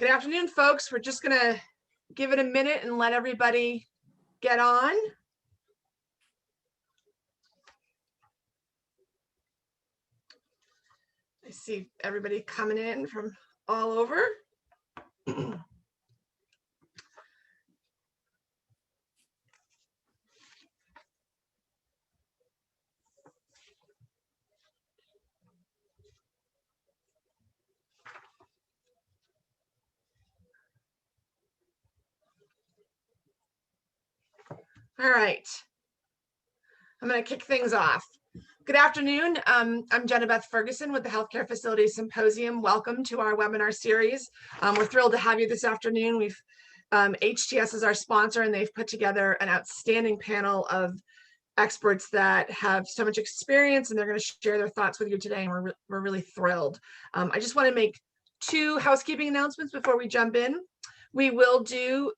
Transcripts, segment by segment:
Good afternoon, folks. We're just going to give it a minute and let everybody get on. I see everybody coming in from all over. All right. I'm going to kick things off. Good afternoon. I'm Jenna Beth Ferguson with the Healthcare Facilities Symposium. Welcome to our webinar series. We're thrilled to have you this afternoon. We've HTS is our sponsor, and they've put together an outstanding panel of experts that have so much experience, and they're going to share their thoughts with you today, and we're really thrilled. I just want to make two housekeeping announcements before we jump in. We will do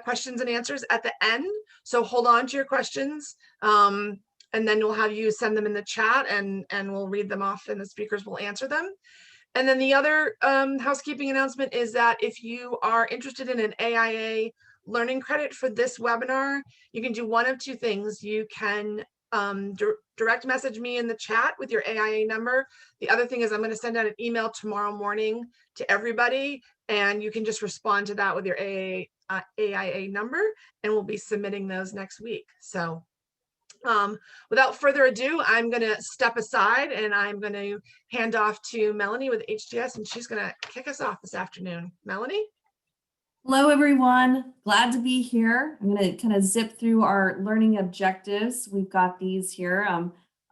questions and answers at the end, so hold on to your questions, and then we'll have you send them in the chat, and we'll read them off, and the speakers will answer them. And then the other housekeeping announcement is that if you are interested in an AIA learning credit for this webinar, you can do one of two things. You can direct message me in the chat with your AIA number. The other thing is I'm going to send out an email tomorrow morning to everybody, and you can just respond to that with your AIA number, and we'll be submitting those next week. So without further ado, I'm going to step aside and I'm going to hand off to Melanie with HTS, and she's going to kick us off this afternoon. Melanie? Hello, everyone. Glad to be here. I'm going to kind of zip through our learning objectives. We've got these here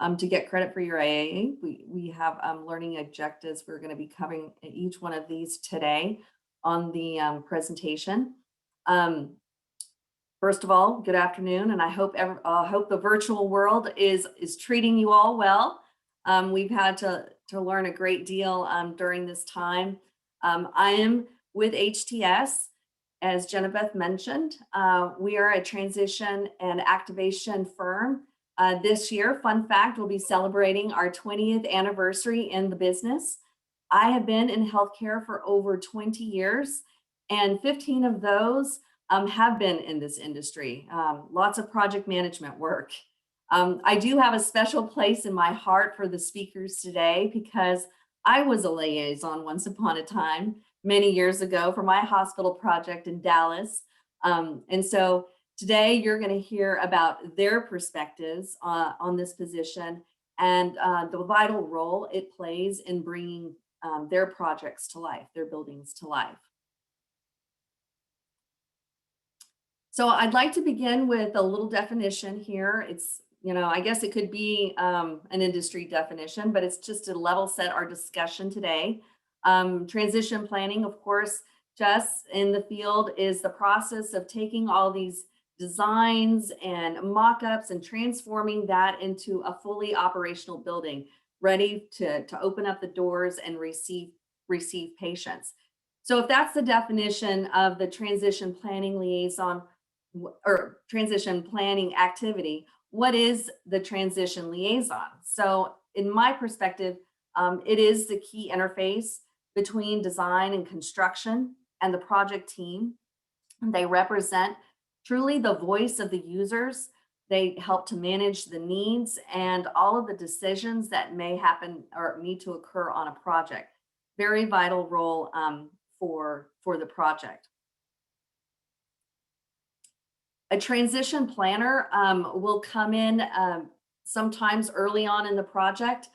to get credit for your AIA. We have learning objectives. We're going to be covering each one of these today on the presentation. First of all, good afternoon, and I hope the virtual world is treating you all well. We've had to learn a great deal during this time. I am with HTS, as Jenna Beth mentioned. We are a transition and activation firm. This year, fun fact, we'll be celebrating our 20th anniversary in the business. I have been in healthcare for over 20 years, and 15 of those have been in this industry. Lots of project management work. I do have a special place in my heart for the speakers today because I was a liaison once upon a time, many years ago, for my hospital project in Dallas. And so today you're going to hear about their perspectives on this position and the vital role it plays in bringing their projects to life, their buildings to life. So I'd like to begin with a little definition here. It's, I guess it could be an industry definition, but it's just to level set our discussion today. Transition planning, of course, just in the field, is the process of taking all these designs and mock-ups and transforming that into a fully operational building, ready to open up the doors and receive patients. So if that's the definition of the transition planning liaison, or transition planning activity, what is the transition liaison? So in my perspective, it is the key interface between design and construction and the project team. They represent truly the voice of the users. They help to manage the needs and all of the decisions that may happen or need to occur on a project. Very vital role for the project. A transition planner will come in sometimes early on in the project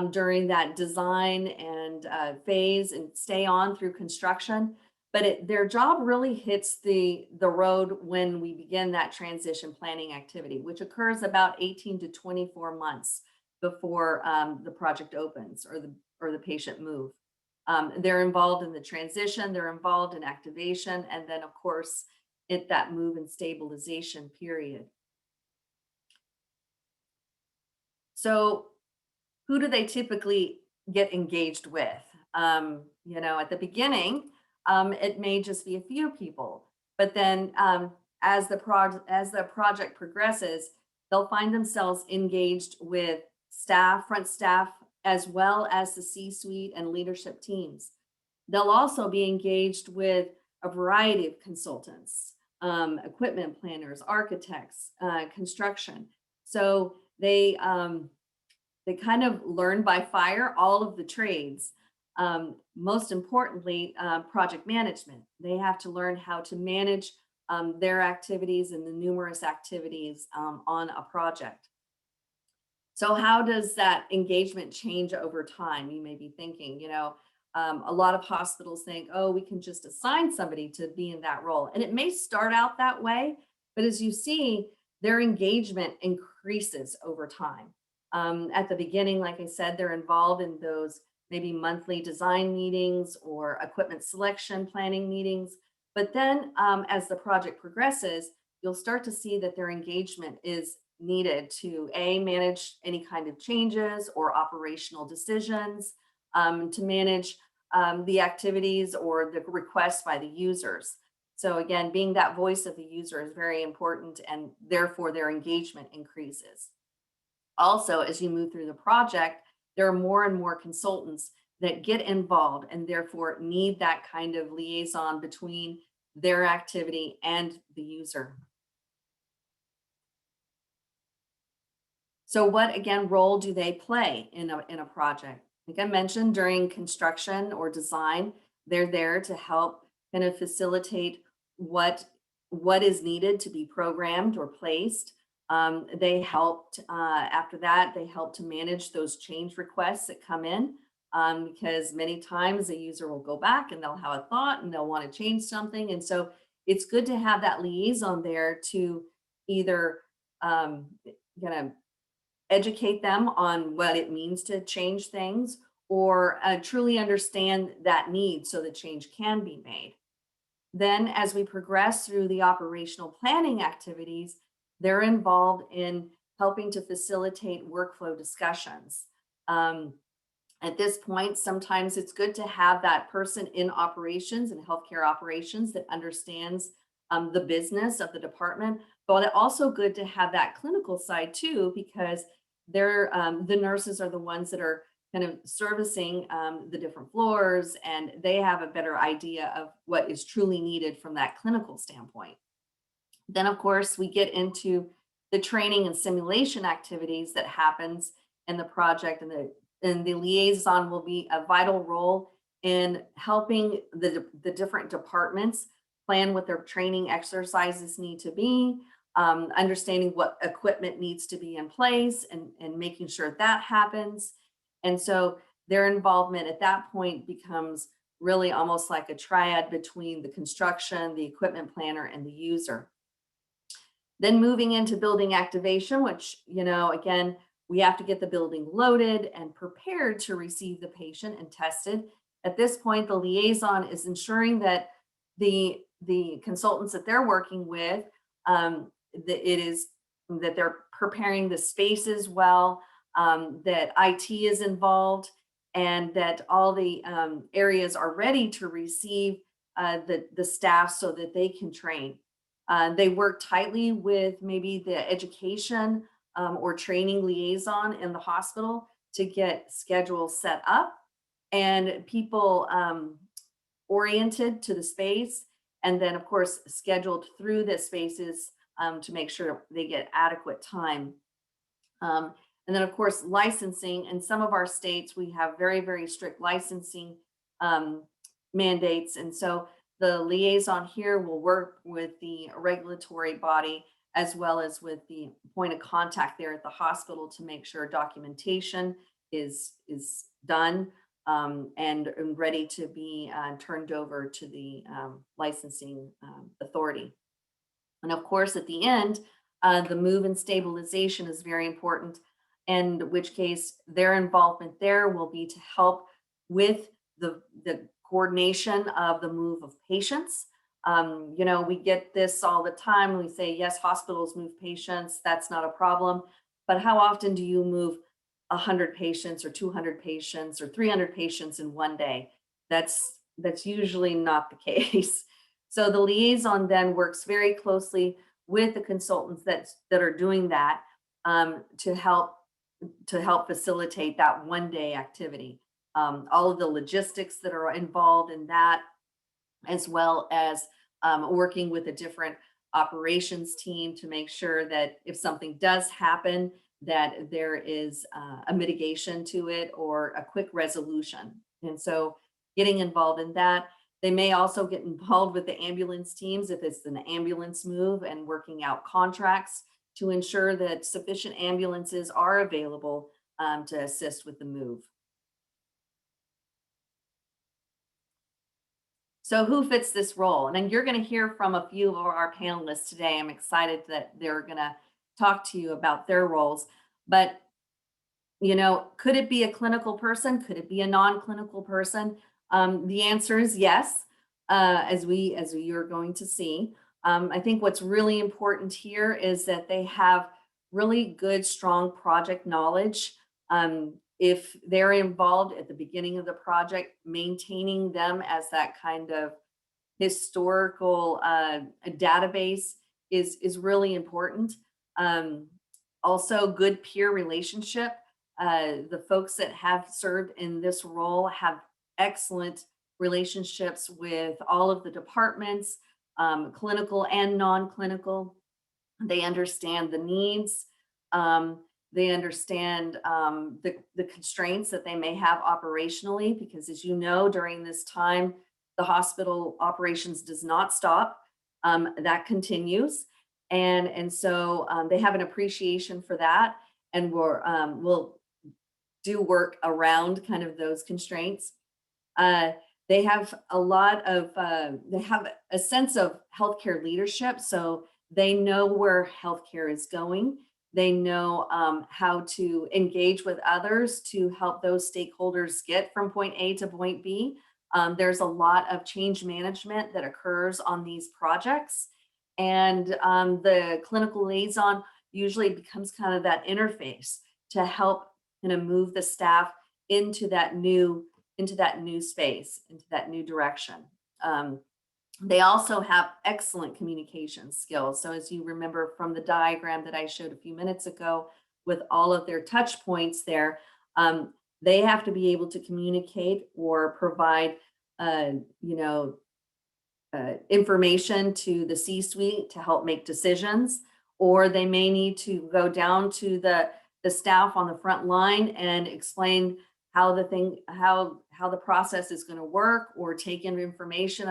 during that design and phase and stay on through construction. But their job really hits the road when we begin that transition planning activity, which occurs about 18 to 24 months before the project opens or the patient move. They're involved in the transition, they're involved in activation, and then of course, at that move and stabilization period. So who do they typically get engaged with? At the beginning, it may just be a few people, but then as the project progresses, they'll find themselves engaged with staff, front staff, as well as the C-suite and leadership teams. They'll also be engaged with a variety of consultants, equipment planners, architects, construction. So they kind of learn by fire all of the trades. Most importantly, project management. They have to learn how to manage their activities and the numerous activities on a project. So how does that engagement change over time? You may be thinking, a lot of hospitals think, oh, we can just assign somebody to be in that role. And it may start out that way, but as you see, their engagement increases over time. At the beginning, like I said, they're involved in those maybe monthly design meetings or equipment selection planning meetings. But then as the project progresses, you'll start to see that their engagement is needed to manage any kind of changes or operational decisions, to manage the activities or the requests by the users. So again, being that voice of the user is very important, and therefore their engagement increases. Also, as you move through the project, there are more and more consultants that get involved and therefore need that kind of liaison between their activity and the user. So what, again, role do they play in a project? Like I mentioned, during construction or design, they're there to help kind of facilitate what is needed to be programmed or placed. They helped, after that, they help to manage those change requests that come in, because many times the user will go back and they'll have a thought and they'll want to change something. And so it's good to have that liaison there to either kind of educate them on what it means to change things, or truly understand that need so the change can be made. Then as we progress through the operational planning activities, they're involved in helping to facilitate workflow discussions. At this point, sometimes it's good to have that person in operations and healthcare operations that understands the business of the department, but also good to have that clinical side too, because they're the nurses are the ones that are kind of servicing the different floors, and they have a better idea of what is truly needed from that clinical standpoint. Then, of course, we get into the training and simulation activities that happens in the project, and the liaison will be a vital role in helping the different departments plan what their training exercises need to be, understanding what equipment needs to be in place, and making sure that happens. And so their involvement at that point becomes really almost like a triad between the construction, the equipment planner, and the user. Then moving into building activation, which, again, we have to get the building loaded and prepared to receive the patient and tested. At this point, the liaison is ensuring that the consultants that they're working with, that they're preparing the spaces well, that IT is involved, and that all the areas are ready to receive the staff so that they can train. They work tightly with maybe the education or training liaison in the hospital to get schedules set up and people oriented to the space, and then of course scheduled through the spaces to make sure they get adequate time. And then of course licensing. In some of our states, we have very, very strict licensing mandates. And so the liaison here will work with the regulatory body as well as with the point of contact there at the hospital to make sure documentation is done and ready to be turned over to the licensing authority. And of course, at the end, the move and stabilization is very important, in which case their involvement there will be to help with the coordination of the move of patients. We get this all the time. We say, yes, hospitals move patients. That's not a problem. But how often do you move 100 patients or 200 patients or 300 patients in one day? That's usually not the case. So the liaison then works very closely with the consultants that are doing that to help facilitate that one day activity. all of the logistics that are involved in that, as well as working with a different operations team to make sure that if something does happen, that there is a mitigation to it or a quick resolution. And so getting involved in that. They may also get involved with the ambulance teams if it's an ambulance move, and working out contracts to ensure that sufficient ambulances are available to assist with the move. So who fits this role? And then you're going to hear from a few of our panelists today. I'm excited that they're going to talk to you about their roles. But, you know, could it be a clinical person? Could it be a non-clinical person? The answer is yes, as you're going to see. I think what's really important here is that they have really good, strong project knowledge. If they're involved at the beginning of the project, maintaining them as that kind of historical database is really important. Also, good peer relationship. The folks that have served in this role have excellent relationships with all of the departments, clinical and non-clinical. They understand the needs. They understand the constraints that they may have operationally, because as you know, during this time, the hospital operations does not stop. That continues. And so they have an appreciation for that, and will do work around kind of those constraints. They have a lot of, they have a sense of healthcare leadership. So they know where healthcare is going. They know how to engage with others to help those stakeholders get from point A to point B. There's a lot of change management that occurs on these projects. And the clinical liaison usually becomes kind of that interface to help kind of move the staff into that new space, into that new direction. They also have excellent communication skills. So as you remember from the diagram that I showed a few minutes ago with all of their touch points there, they have to be able to communicate or provide, information to the C-suite to help make decisions, or they may need to go down to the staff on the front line and explain how the process is going to work, or take in information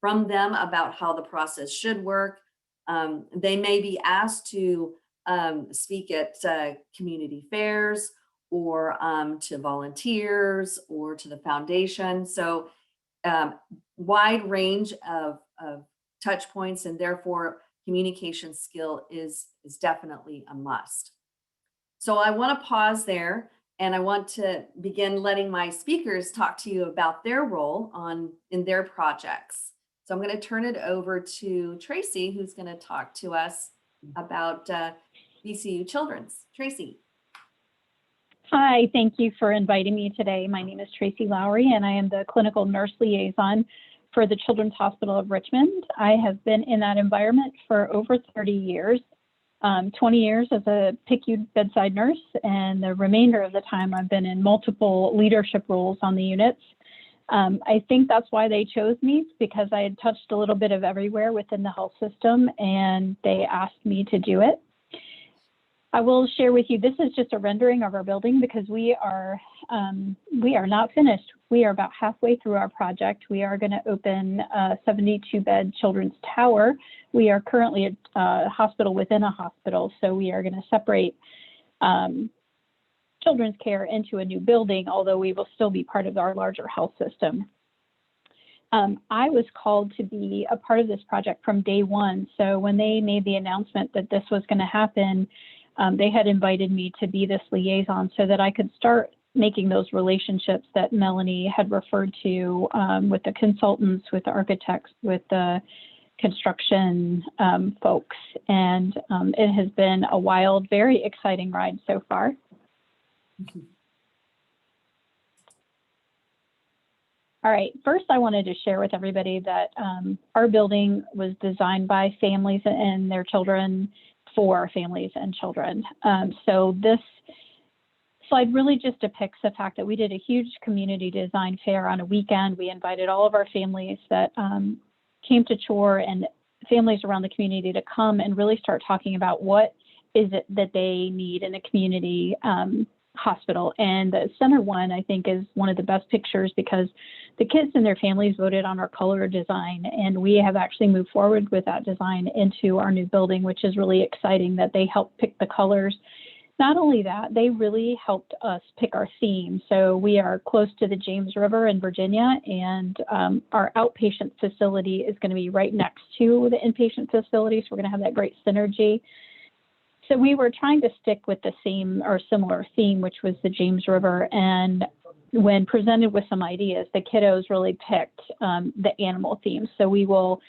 from them about how the process should work. They may be asked to speak at community fairs, or to volunteers, or to the foundation. So wide range of touch points, and therefore communication skill is definitely a must. So I want to pause there, and I want to begin letting my speakers talk to you about their role in their projects. So I'm going to turn it over to Tracy, who's going to talk to us about VCU Children's. Tracy. Hi, thank you for inviting me today. My name is Tracy Lowry, and I am the clinical nurse liaison for the Children's Hospital of Richmond. I have been in that environment for over 30 years, 20 years as a PICU bedside nurse, and the remainder of the time I've been in multiple leadership roles on the units. I think that's why they chose me, because I had touched a little bit of everywhere within the health system, and they asked me to do it. I will share with you, this is just a rendering of our building, because we are not finished. We are about halfway through our project. We are going to open a 72-bed children's tower. We are currently a hospital within a hospital, so we are going to separate children's care into a new building, although we will still be part of our larger health system. I was called to be a part of this project from day one. So when they made the announcement that this was going to happen, they had invited me to be this liaison so that I could start making those relationships that Melanie had referred to with the consultants, with the architects, with the construction folks. And it has been a wild, very exciting ride so far. All right, first I wanted to share with everybody that our building was designed by families and their children for families and children. So this slide really just depicts the fact that we did a huge community design fair on a weekend. We invited all of our families that came to Chore and families around the community to come and really start talking about what is it that they need in a community hospital. And the center one, I think, is one of the best pictures because the kids and their families voted on our color design, and we have actually moved forward with that design into our new building, which is really exciting that they helped pick the colors. Not only that, they really helped us pick our theme. So we are close to the James River in Virginia, and our outpatient facility is going to be right next to the inpatient facility. So we're going to have that great synergy. So we were trying to stick with the same or similar theme, which was the James River. And when presented with some ideas, the kiddos really picked the animal theme. So we will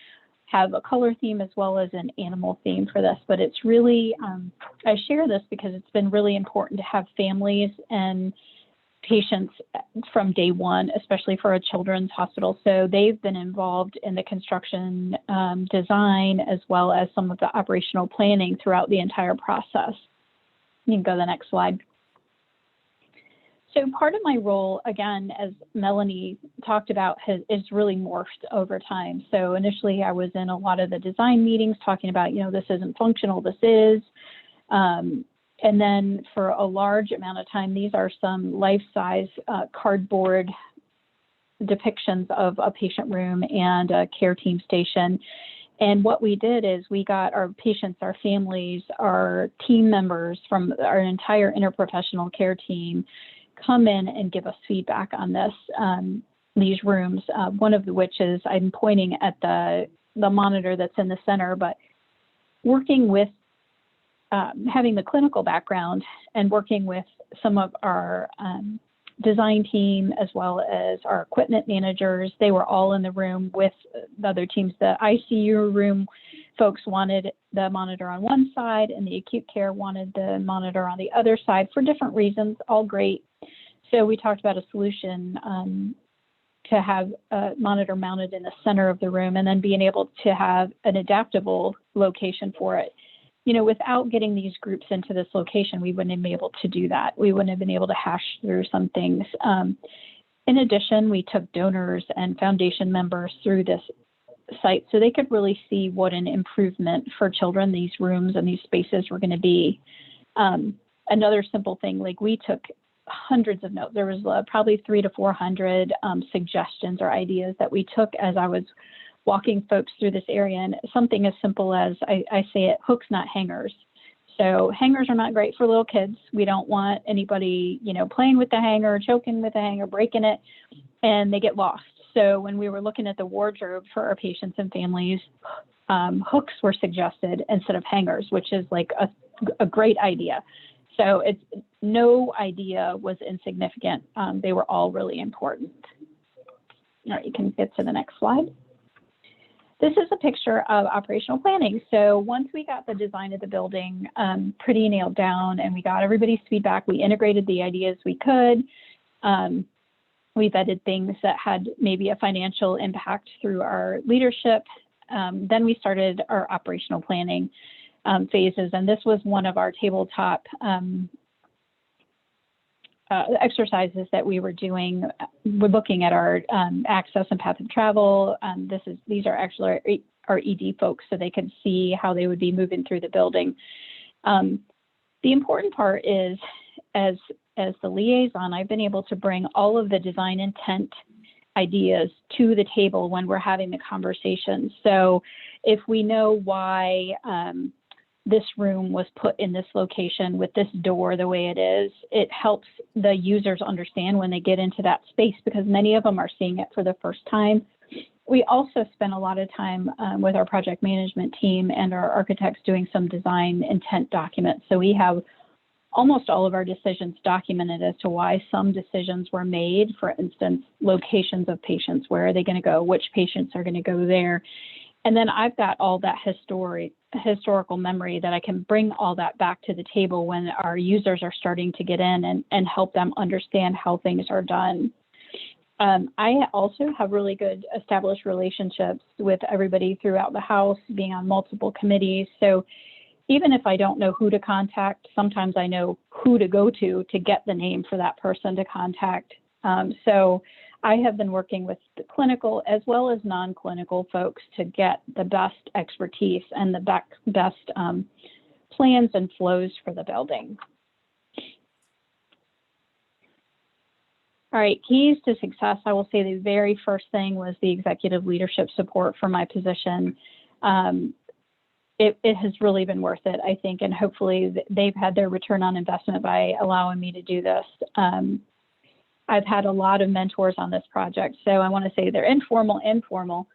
have a color theme as well as an animal theme for this. But it's really, I share this because it's been really important to have families and patients from day one, especially for a children's hospital. So they've been involved in the construction design as well as some of the operational planning throughout the entire process. You can go to the next slide. So part of my role, again, as Melanie talked about, is really morphed over time. So initially I was in a lot of the design meetings talking about, you know, this isn't functional, this is. And then for a large amount of time, these are some life-size cardboard depictions of a patient room and a care team station. And what we did is we got our patients, our families, our team members from our entire interprofessional care team come in and give us feedback on this, these rooms, one of which is I'm pointing at the monitor that's in the center, but working with having the clinical background and working with some of our design team as well as our equipment managers. They were all in the room with the other teams. The ICU room folks wanted the monitor on one side and the acute care wanted the monitor on the other side for different reasons, all great. So we talked about a solution to have a monitor mounted in the center of the room and then being able to have an adaptable location for it. You know, without getting these groups into this location, we wouldn't have been able to do that. We wouldn't have been able to hash through some things. In addition, we took donors and foundation members through this site so they could really see what an improvement for children these rooms and these spaces were going to be. Another simple thing, like we took hundreds of notes. There was probably 300 to 400 suggestions or ideas that we took as I was walking folks through this area, and something as simple as I say it, hooks, not hangers. So hangers are not great for little kids. We don't want anybody, you know, playing with the hanger, choking with the hanger, breaking it, and they get lost. So when we were looking at the wardrobe for our patients and families, hooks were suggested instead of hangers, which is like a great idea. So it's no idea was insignificant. They were all really important. All right, you can get to the next slide. This is a picture of operational planning. So once we got the design of the building pretty nailed down and we got everybody's feedback, we integrated the ideas we could. We vetted things that had maybe a financial impact through our leadership. Then we started our operational planning phases. And this was one of our tabletop exercises that we were doing. We're looking at our access and path of travel. These are actually our ED folks, so they could see how they would be moving through the building. The important part is, as the liaison, I've been able to bring all of the design intent ideas to the table when we're having the conversation. So if we know why this room was put in this location with this door the way it is, it helps the users understand when they get into that space because many of them are seeing it for the first time. We also spend a lot of time with our project management team and our architects doing some design intent documents. So we have almost all of our decisions documented as to why some decisions were made. For instance, locations of patients, where are they going to go, which patients are going to go there. And then I've got all that historical memory that I can bring all that back to the table when our users are starting to get in and help them understand how things are done. I also have really good established relationships with everybody throughout the house, being on multiple committees. So even if I don't know who to contact, sometimes I know who to go to get the name for that person to contact. So I have been working with the clinical as well as non-clinical folks to get the best expertise and the best plans and flows for the building. All right, keys to success. I will say the very first thing was the executive leadership support for my position. It has really been worth it, I think, and hopefully they've had their return on investment by allowing me to do this. I've had a lot of mentors on this project, so I want to say they're informal,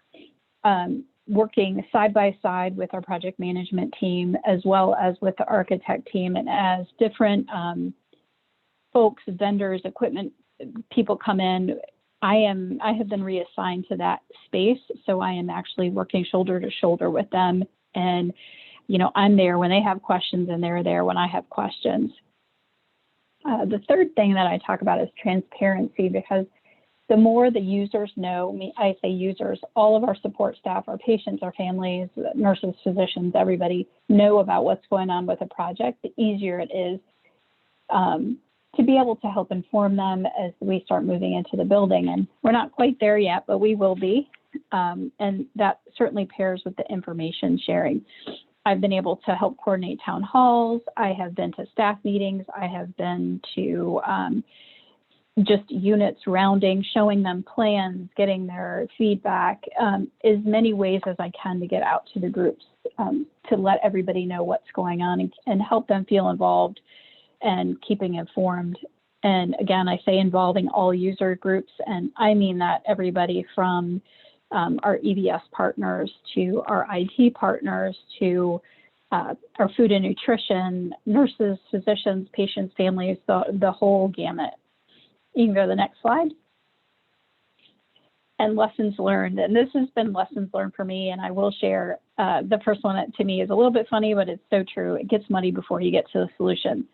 working side by side with our project management team as well as with the architect team, and as different folks, vendors, equipment people come in, I have been reassigned to that space, so I am actually working shoulder to shoulder with them. And, you know, I'm there when they have questions and they're there when I have questions. The third thing that I talk about is transparency, because the more the users know, I say users, all of our support staff, our patients, our families, nurses, physicians, everybody know about what's going on with a project, the easier it is to be able to help inform them as we start moving into the building. And we're not quite there yet, but we will be. And that certainly pairs with the information sharing. I've been able to help coordinate town halls. I have been to staff meetings. I have been to just units rounding, showing them plans, getting their feedback, as many ways as I can to get out to the groups, to let everybody know what's going on and help them feel involved and keeping informed. And again, I say involving all user groups, and I mean that everybody from our EBS partners to our IT partners to our food and nutrition, nurses, physicians, patients, families, the whole gamut. You can go to the next slide. And lessons learned. And this has been lessons learned for me, and I will share the first one that to me is a little bit funny, but it's so true. It gets muddy before you get to the solution.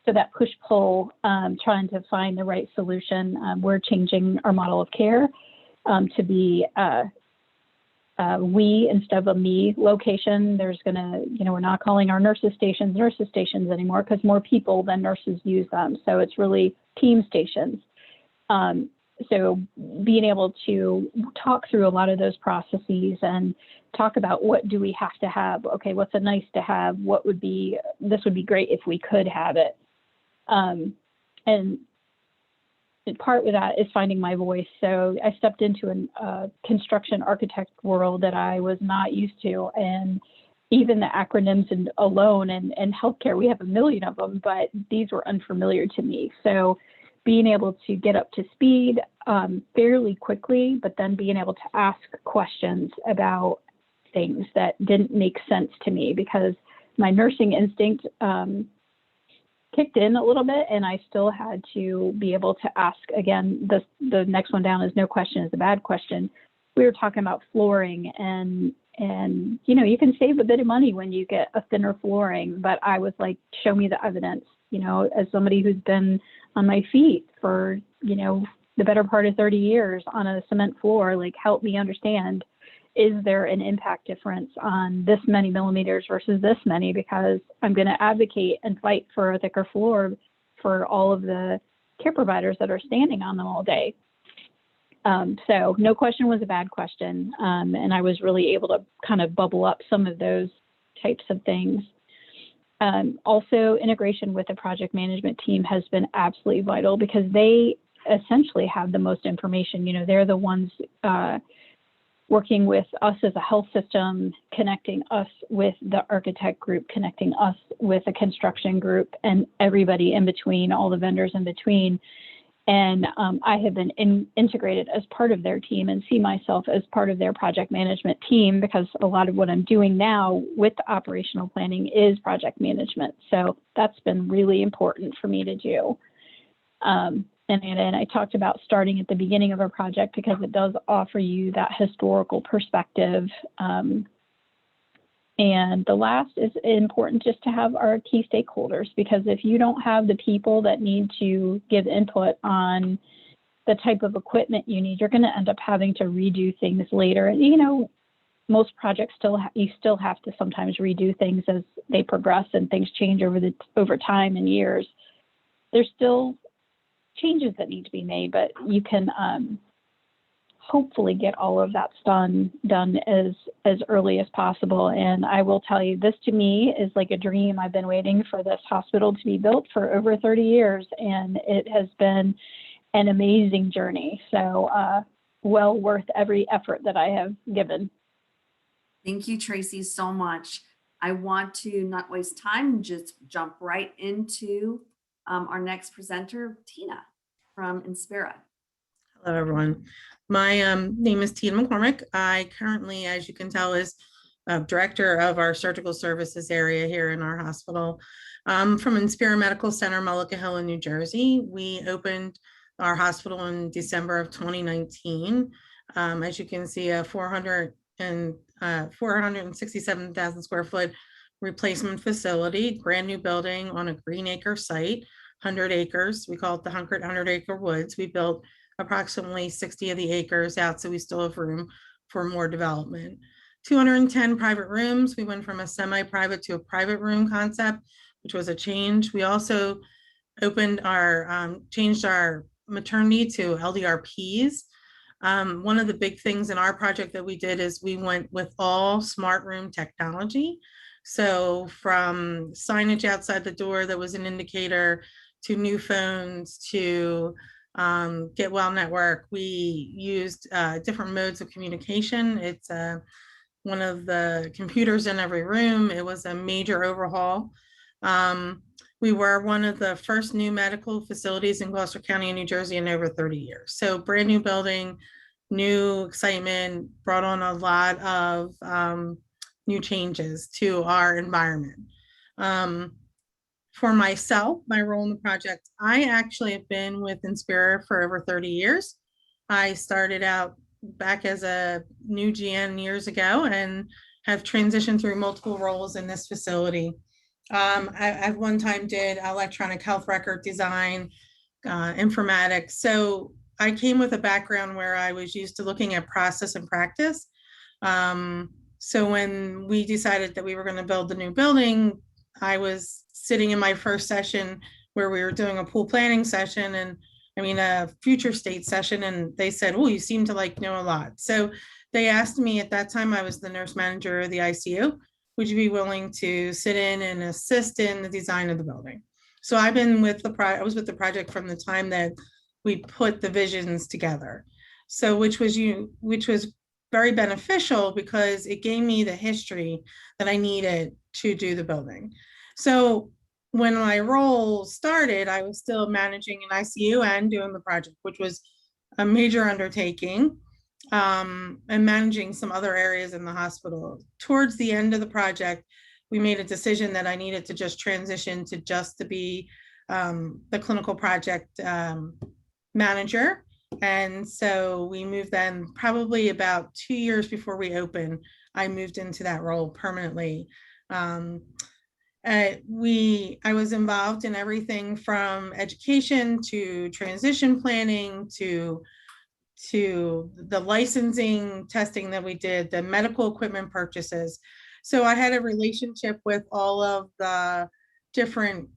So that push-pull, trying to find the right solution. We're changing our model of care to be we instead of a me location. There's gonna, we're not calling our nurses stations anymore because more people than nurses use them. So it's really team stations. So being able to talk through a lot of those processes and talk about what do we have to have? Okay, what's a nice to have? This would be great if we could have it. And part of that is finding my voice. So I stepped into a construction architect world that I was not used to. And even the acronyms alone and healthcare, we have a million of them, but these were unfamiliar to me. So being able to get up to speed fairly quickly, but then being able to ask questions about things that didn't make sense to me because my nursing instinct kicked in a little bit, and I still had to be able to ask. Again, the next one down is no question is a bad question. We were talking about flooring, and you can save a bit of money when you get a thinner flooring, but I was like, show me the evidence. As somebody who's been on my feet for the better part of 30 years on a cement floor, like help me understand, is there an impact difference on this many millimeters versus this many? Because I'm going to advocate and fight for a thicker floor for all of the care providers that are standing on them all day. So no question was a bad question. And I was really able to kind of bubble up some of those types of things. Also, integration with the project management team has been absolutely vital because they essentially have the most information. They're the ones working with us as a health system, connecting us with the architect group, connecting us with a construction group, and everybody in between, all the vendors in between. And I have been integrated as part of their team and see myself as part of their project management team because a lot of what I'm doing now with the operational planning is project management. So that's been really important for me to do. And I talked about starting at the beginning of a project because it does offer you that historical perspective. And the last is important just to have our key stakeholders, because if you don't have the people that need to give input on the type of equipment you need, you're going to end up having to redo things later. And, most projects you still have to sometimes redo things as they progress and things change over time and years. There's still changes that need to be made, but you can hopefully get all of that done as early as possible. And I will tell you, this to me is like a dream. I've been waiting for this hospital to be built for over 30 years, and it has been an amazing journey. So well worth every effort that I have given. Thank you, Tracy, so much. I want to not waste time, just jump right into our next presenter, Tina from Inspira. Hello, everyone. My name is Tina McCormick. I currently, as you can tell, is director of our surgical services area here in our hospital. From Inspira Medical Center, Mullica Hill in New Jersey. We opened our hospital in December of 2019. As you can see, a 467,000 square foot replacement facility, brand new building on a green acre site, 100 acres. We call it the 100 acre woods. We built approximately 60 of the acres out, so we still have room for more development. 210 private rooms. We went from a semi-private to a private room concept, which was a change. We also opened our, changed our maternity to LDRPs. One of the big things in our project that we did is we went with all smart room technology. So from signage outside the door that was an indicator, to new phones, to Get Well Network. We used different modes of communication. It's one of the computers in every room. It was a major overhaul. We were one of the first new medical facilities in Gloucester County in New Jersey in over 30 years. So brand new building, new excitement, brought on a lot of new changes to our environment. For myself, my role in the project, I actually have been with Inspira for over 30 years. I started out back as a new GN years ago and have transitioned through multiple roles in this facility. I at one time did electronic health record design, informatics. So I came with a background where I was used to looking at process and practice. So when we decided that we were going to build the new building, I was sitting in my first session where we were doing a pool planning session and a future state session. And they said, oh, you seem to know a lot. So they asked me at that time, I was the nurse manager of the ICU. Would you be willing to sit in and assist in the design of the building? So I've been with I was with the project from the time that we put the visions together. So which was very beneficial because it gave me the history that I needed to do the building. So when my role started, I was still managing an ICU and doing the project, which was a major undertaking, and managing some other areas in the hospital. Towards the end of the project, we made a decision that I needed to just transition to be the clinical project manager. And so we moved then, probably about 2 years before we opened, I moved into that role permanently. I was involved in everything from education to transition planning to the licensing testing that we did, the medical equipment purchases. So I had a relationship with all of the different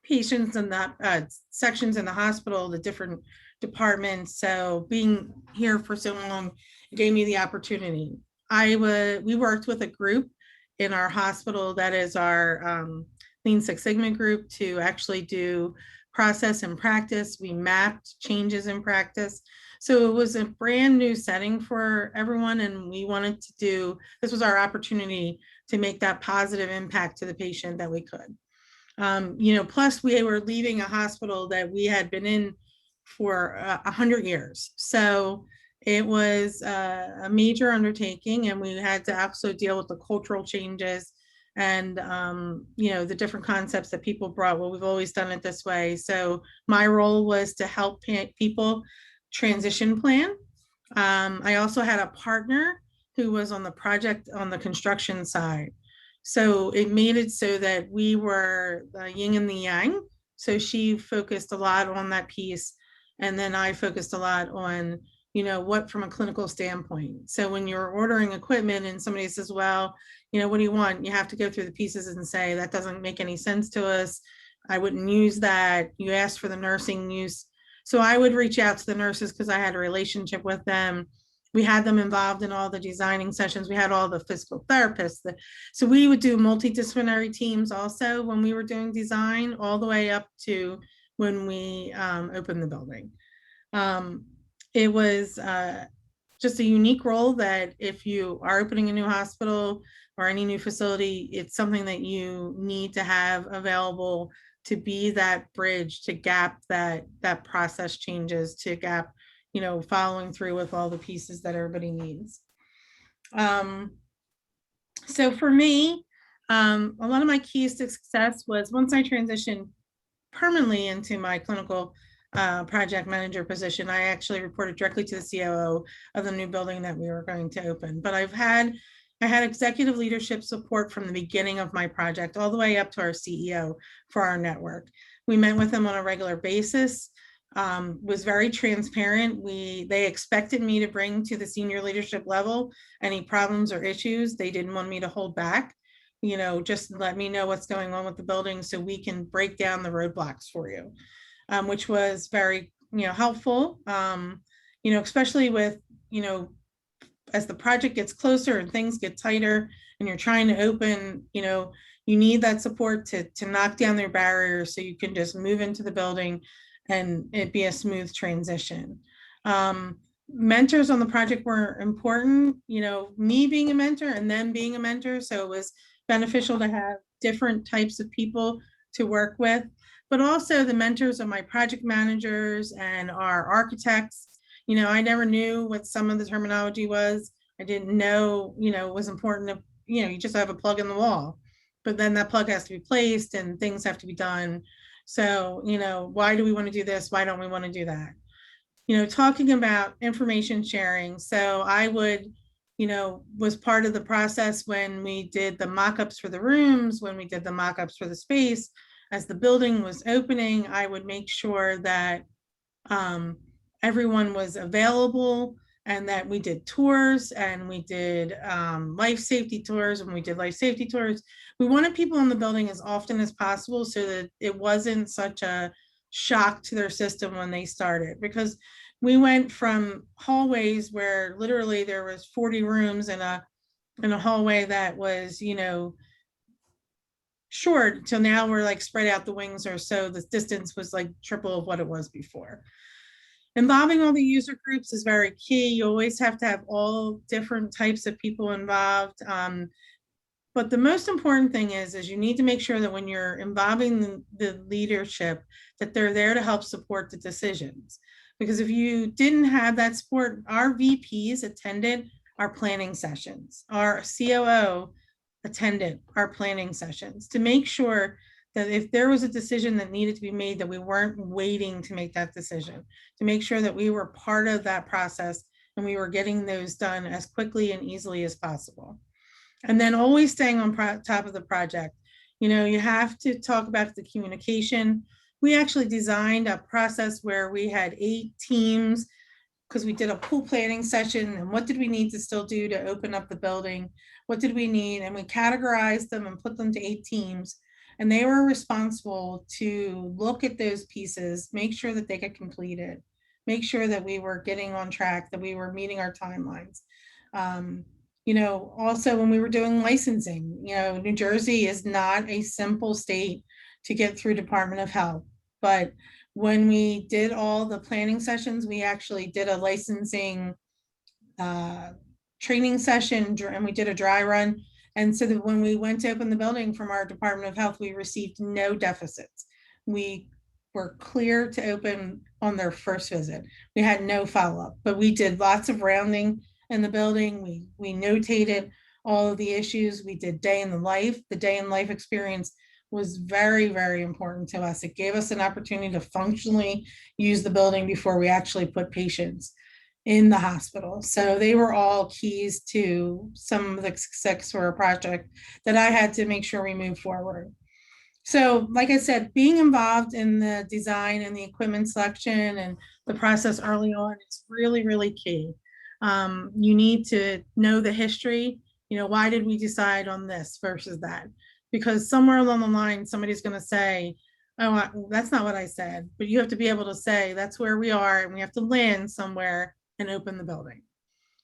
patients and the sections in the hospital, the different departments. So being here for so long gave me the opportunity. We worked with a group in our hospital that is our Lean Six Sigma group to actually do process and practice. We mapped changes in practice. So it was a brand new setting for everyone. And we wanted to this was our opportunity to make that positive impact to the patient that we could. Plus we were leaving a hospital that we had been in for 100 years. So it was a major undertaking, and we had to also deal with the cultural changes and, the different concepts that people brought. Well, we've always done it this way. So my role was to help people transition plan. I also had a partner who was on the project on the construction side. So it made it so that we were the yin and the yang. So she focused a lot on that piece. And then I focused a lot on, what from a clinical standpoint. So when you're ordering equipment and somebody says, well, what do you want? You have to go through the pieces and say, that doesn't make any sense to us. I wouldn't use that. You asked for the nursing use. So I would reach out to the nurses because I had a relationship with them. We had them involved in all the designing sessions. We had all the physical therapists. So we would do multidisciplinary teams also when we were doing design, all the way up to when we opened the building. It was just a unique role that if you are opening a new hospital or any new facility, it's something that you need to have available to be that bridge to gap that process changes, to gap, following through with all the pieces that everybody needs. So for me, a lot of my keys to success was once I transitioned permanently into my clinical project manager position, I actually reported directly to the COO of the new building that we were going to open. But I had executive leadership support from the beginning of my project all the way up to our CEO for our network. We met with them on a regular basis, was very transparent. They expected me to bring to the senior leadership level any problems or issues. They didn't want me to hold back. Just let me know what's going on with the building so we can break down the roadblocks for you, which was very, helpful, especially with, as the project gets closer and things get tighter and you're trying to open, you need that support to knock down their barriers so you can just move into the building and it be a smooth transition. Mentors on the project were important, me being a mentor and them being a mentor. So it was beneficial to have different types of people to work with, but also the mentors of my project managers and our architects. I never knew what some of the terminology was. I didn't know, it was important to, you just have a plug in the wall, but then that plug has to be placed and things have to be done. So, why do we want to do this? Why don't we want to do that? Talking about information sharing. So I would, was part of the process when we did the mock-ups for the rooms, when we did the mock-ups for the space. As the building was opening, I would make sure that everyone was available and that we did tours and we did life safety tours. When we did life safety tours, we wanted people in the building as often as possible so that it wasn't such a shock to their system when they started, because we went from hallways where literally there was 40 rooms in a hallway that was, short, till now we're like spread out the wings or so. The distance was like triple of what it was before. Involving all the user groups is very key. You always have to have all different types of people involved. But the most important thing is you need to make sure that when you're involving the leadership, that they're there to help support the decisions. Because if you didn't have that support, our VPs attended our planning sessions, our COO attended our planning sessions to make sure that if there was a decision that needed to be made, that we weren't waiting to make that decision, to make sure that we were part of that process and we were getting those done as quickly and easily as possible. And then always staying on top of the project. You have to talk about the communication. We actually designed a process where we had 8 teams because we did a pool planning session and what did we need to still do to open up the building? What did we need? And we categorized them and put them to 8 teams. And they were responsible to look at those pieces, make sure that they get completed, make sure that we were getting on track, that we were meeting our timelines. Also when we were doing licensing, New Jersey is not a simple state to get through Department of Health. But when we did all the planning sessions, we actually did a licensing training session and we did a dry run. And so that when we went to open the building from our Department of Health, we received no deficits. We were clear to open on their first visit. We had no follow-up, but we did lots of rounding in the building. We notated all of the issues. We did day in the life. The day in life experience was very, very important to us. It gave us an opportunity to functionally use the building before we actually put patients in the hospital. So they were all keys to some of the success for a project that I had to make sure we move forward. So like I said, being involved in the design and the equipment selection and the process early on is really, really key. You need to know the history, why did we decide on this versus that? Because somewhere along the line, somebody's going to say, oh, that's not what I said. But you have to be able to say, that's where we are, and we have to land somewhere and open the building.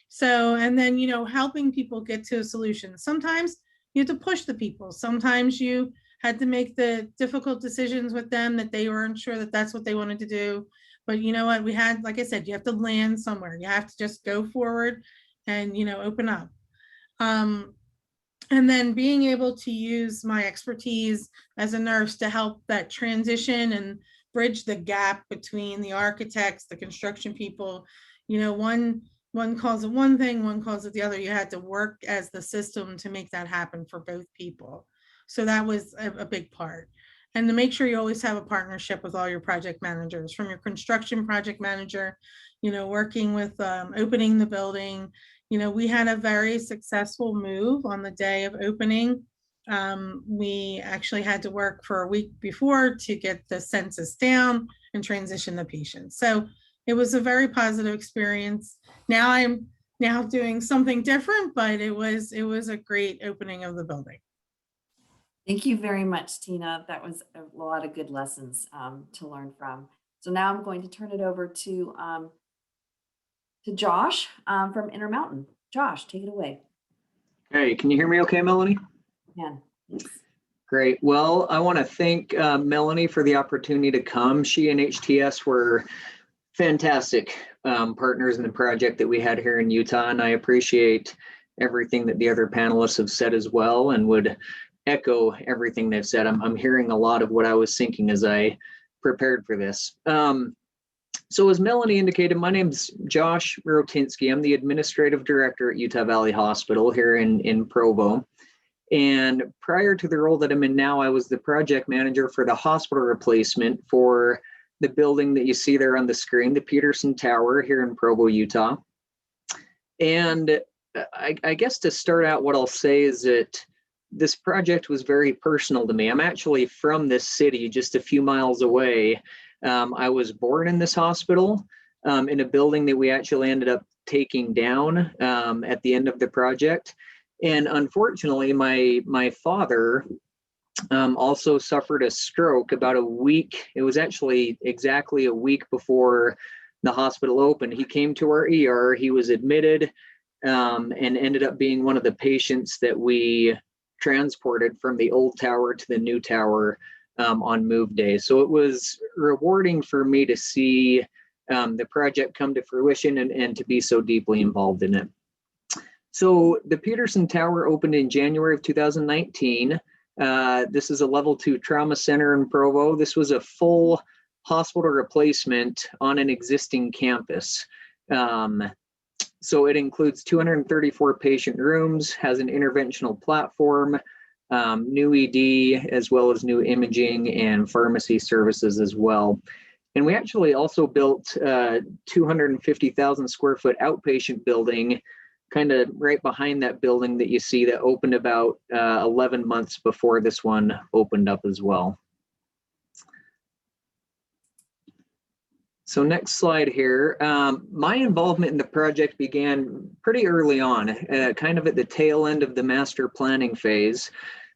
So, and then, helping people get to a solution. Sometimes you have to push the people. Sometimes you had to make the difficult decisions with them that they weren't sure that that's what they wanted to do. But you know what, we had, like I said, you have to land somewhere. You have to just go forward and, open up. And then being able to use my expertise as a nurse to help that transition and bridge the gap between the architects, the construction people. One calls it one thing, one calls it the other. You had to work as the system to make that happen for both people. So that was a big part. And to make sure you always have a partnership with all your project managers, from your construction project manager, working with opening the building. We had a very successful move on the day of opening. We actually had to work for a week before to get the census down and transition the patients. So it was a very positive experience. Now I'm doing something different, but it was a great opening of the building. Thank you very much, Tina. That was a lot of good lessons to learn from. So now I'm going to turn it over to Josh from Intermountain. Josh, take it away. Hey, can you hear me okay, Melanie? Yeah. Yes. Great. Well, I want to thank Melanie for the opportunity to come. She and HTS were fantastic partners in the project that we had here in Utah, and I appreciate everything that the other panelists have said as well, and would echo everything they've said. I'm hearing a lot of what I was thinking as I prepared for this. So as Melanie indicated, my name's Josh Rotinsky. I'm the administrative director at Utah Valley Hospital here in Provo. And prior to the role that I'm in now, I was the project manager for the hospital replacement for the building that you see there on the screen, the Peterson Tower here in Provo, Utah. And I guess to start out, what I'll say is that this project was very personal to me. I'm actually from this city, just a few miles away. I was born in this hospital in a building that we actually ended up taking down at the end of the project. And unfortunately, my father also suffered a stroke about a week. It was actually exactly a week before the hospital opened. He came to our ER, he was admitted, and ended up being one of the patients that we transported from the old tower to the new tower on move day. So it was rewarding for me to see the project come to fruition and to be so deeply involved in it. So the Peterson Tower opened in January of 2019. This is a level 2 trauma center in Provo. This was a full hospital replacement on an existing campus. So it includes 234 patient rooms, has an interventional platform, new ED, as well as new imaging and pharmacy services as well. And we actually also built a 250,000 square foot outpatient building, kind of right behind that building that you see, that opened about 11 months before this one opened up as well. So next slide here. My involvement in the project began pretty early on, kind of at the tail end of the master planning phase.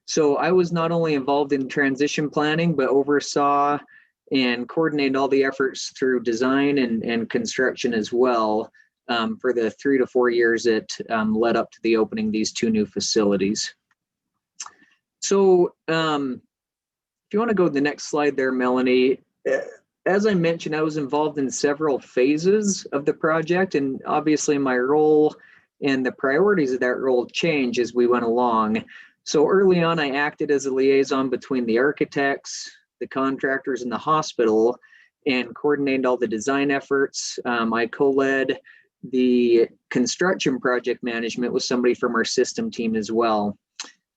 So I was not only involved in transition planning, but oversaw and coordinated all the efforts through design and construction as well for the 3 to 4 years that led up to the opening of these 2 new facilities. So if you want to go to the next slide there, Melanie. As I mentioned, I was involved in several phases of the project, and obviously my role and the priorities of that role changed as we went along. So early on, I acted as a liaison between the architects, the contractors, and the hospital, and coordinated all the design efforts. I co-led the construction project management with somebody from our system team as well.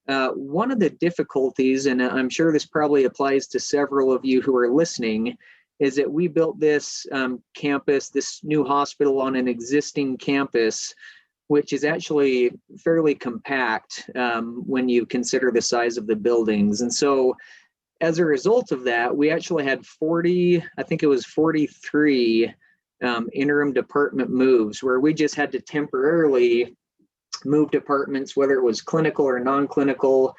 One of the difficulties, and I'm sure this probably applies to several of you who are listening, is that we built this campus, this new hospital, on an existing campus, which is actually fairly compact when you consider the size of the buildings. And so as a result of that, we actually had 40, I think it was 43 interim department moves where we just had to temporarily move departments, whether it was clinical or non-clinical,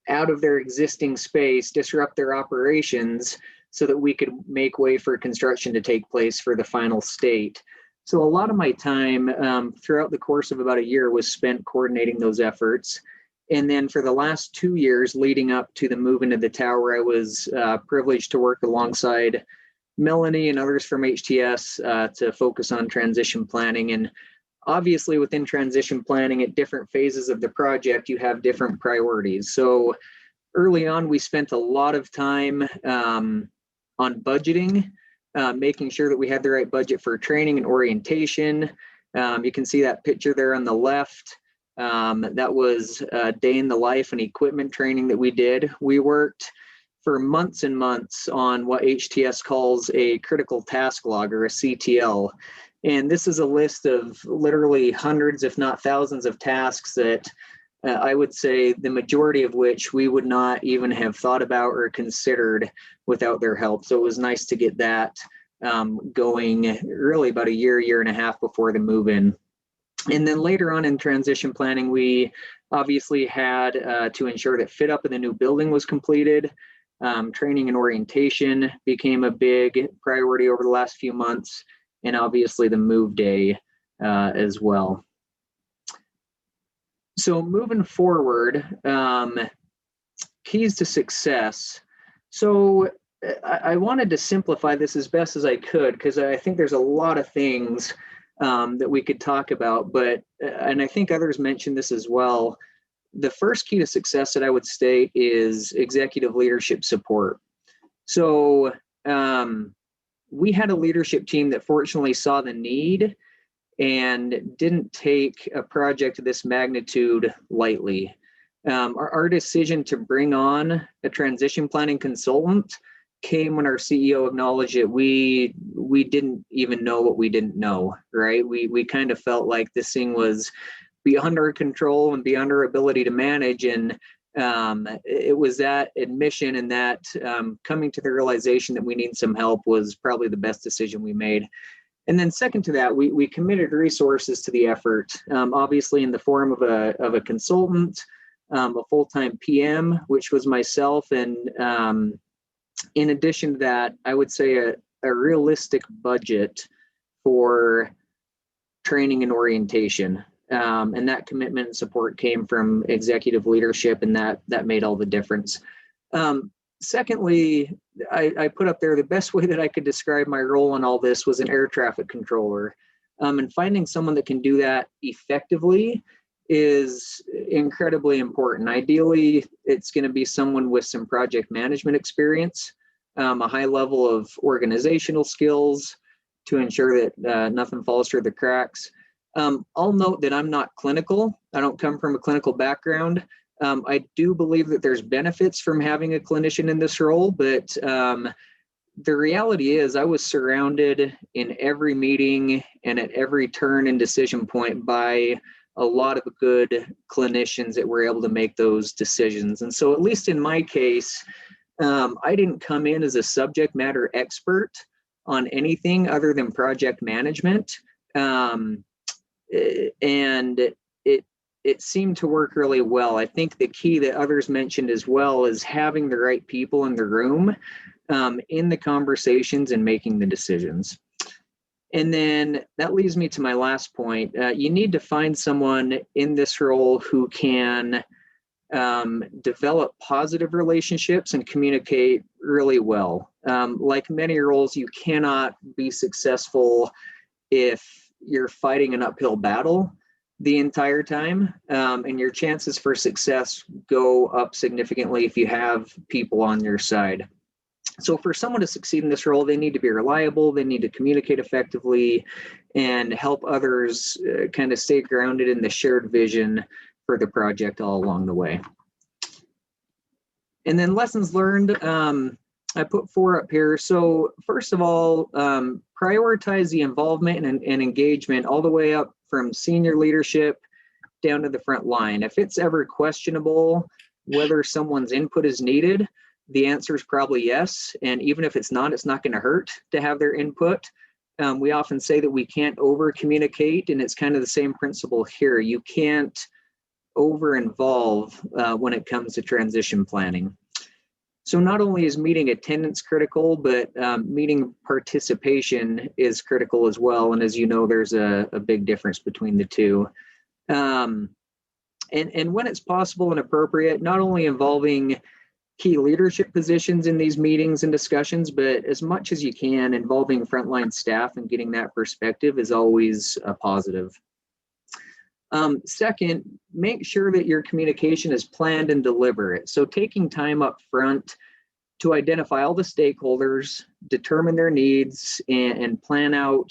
out of their existing space, disrupt their operations so that we could make way for construction to take place for the final state. So a lot of my time throughout the course of about a year was spent coordinating those efforts. And then for the last 2 years leading up to the move into the tower, I was privileged to work alongside Melanie and others from HTS to focus on transition planning. And obviously within transition planning at different phases of the project, you have different priorities. So early on, we spent a lot of time on budgeting, making sure that we had the right budget for training and orientation. You can see that picture there on the left. That was a day in the life and equipment training that we did. We worked for months and months on what HTS calls a critical task log, or a CTL. And this is a list of literally hundreds, if not thousands, of tasks that I would say the majority of which we would not even have thought about or considered without their help. So it was nice to get that going really about a year and a half before the move in. And then later on in transition planning, we obviously had to ensure that fit up in the new building was completed. Training and orientation became a big priority over the last few months, and obviously the move day as well. So moving forward, keys to success. So I wanted to simplify this as best as I could, because I think there's a lot of things that we could talk about, but, and I think others mentioned this as well, the first key to success that I would state is executive leadership support. So we had a leadership team that fortunately saw the need and didn't take a project of this magnitude lightly. Our decision to bring on a transition planning consultant came when our CEO acknowledged that we didn't even know what we didn't know, right? We kind of felt like this thing was beyond our control and beyond our ability to manage. And it was that admission and that coming to the realization that we need some help was probably the best decision we made. And then second to that, we committed resources to the effort, obviously in the form of a consultant, a full-time PM, which was myself. And in addition to that, I would say a realistic budget for training and orientation. And that commitment and support came from executive leadership, and that made all the difference. Secondly, I put up there the best way that I could describe my role in all this was an air traffic controller. And finding someone that can do that effectively is incredibly important. Ideally, it's going to be someone with some project management experience, a high level of organizational skills to ensure that nothing falls through the cracks. I'll note that I'm not clinical. I don't come from a clinical background. I do believe that there's benefits from having a clinician in this role, but the reality is I was surrounded in every meeting and at every turn and decision point by a lot of good clinicians that were able to make those decisions. And so at least in my case, I didn't come in as a subject matter expert on anything other than project management. And it seemed to work really well. I think the key that others mentioned as well is having the right people in the room, in the conversations and making the decisions. And then that leads me to my last point. You need to find someone in this role who can develop positive relationships and communicate really well. Like many roles, you cannot be successful if you're fighting an uphill battle the entire time, and your chances for success go up significantly if you have people on your side. So for someone to succeed in this role, they need to be reliable, they need to communicate effectively, and help others kind of stay grounded in the shared vision for the project all along the way. And then lessons learned, I put 4 up here. So first of all, prioritize the involvement and engagement all the way up from senior leadership down to the front line. If it's ever questionable whether someone's input is needed, the answer is probably yes. And even if it's not going to hurt to have their input. We often say that we can't over communicate, and it's kind of the same principle here. You can't over involve when it comes to transition planning. So not only is meeting attendance critical, but meeting participation is critical as well. And as you know, there's a big difference between the two. And when it's possible and appropriate, not only involving key leadership positions in these meetings and discussions, but as much as you can, involving frontline staff and getting that perspective is always a positive. Second, make sure that your communication is planned and deliberate. So taking time up front to identify all the stakeholders, determine their needs, and plan out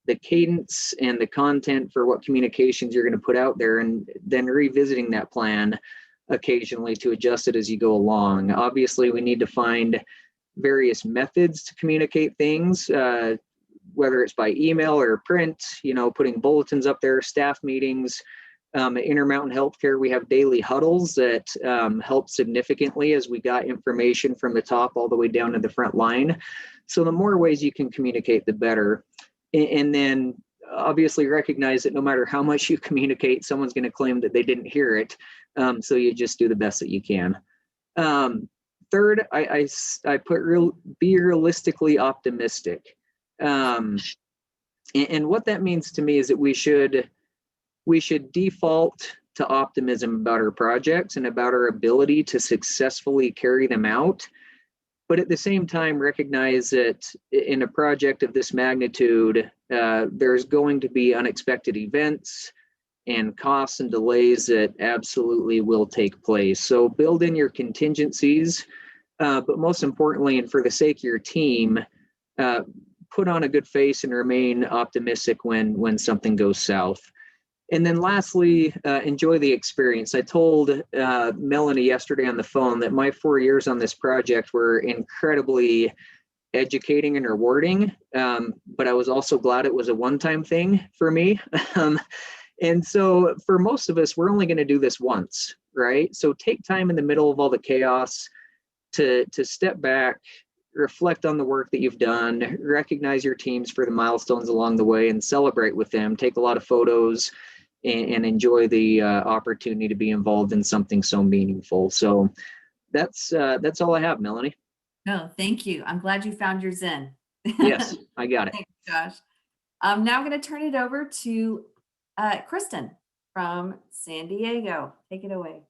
the cadence and the content for what communications you're going to put out there, and then revisiting that plan occasionally to adjust it as you go along. Obviously, we need to find various methods to communicate things, whether it's by email or print, putting bulletins up there, staff meetings. At Intermountain Healthcare, we have daily huddles that help significantly as we got information from the top all the way down to the front line. So the more ways you can communicate, the better. And then obviously recognize that no matter how much you communicate, someone's going to claim that they didn't hear it. So you just do the best that you can. Third, I put be realistically optimistic. And what that means to me is that we should default to optimism about our projects and about our ability to successfully carry them out. But at the same time, recognize that in a project of this magnitude, there's going to be unexpected events and costs and delays that absolutely will take place. So build in your contingencies, but most importantly, and for the sake of your team, put on a good face and remain optimistic when something goes south. And then lastly, enjoy the experience. I told Melanie yesterday on the phone that my 4 years on this project were incredibly educating and rewarding, but I was also glad it was a one-time thing for me. And so for most of us, we're only going to do this once, right? So take time in the middle of all the chaos to step back, reflect on the work that you've done, recognize your teams for the milestones along the way, and celebrate with them. Take a lot of photos and enjoy the opportunity to be involved in something so meaningful. So that's all I have, Melanie. No, thank you. I'm glad you found your Zen. Yes, I got it. Thanks, Josh. Now I'm going to turn it over to Kristen from San Diego. Take it away.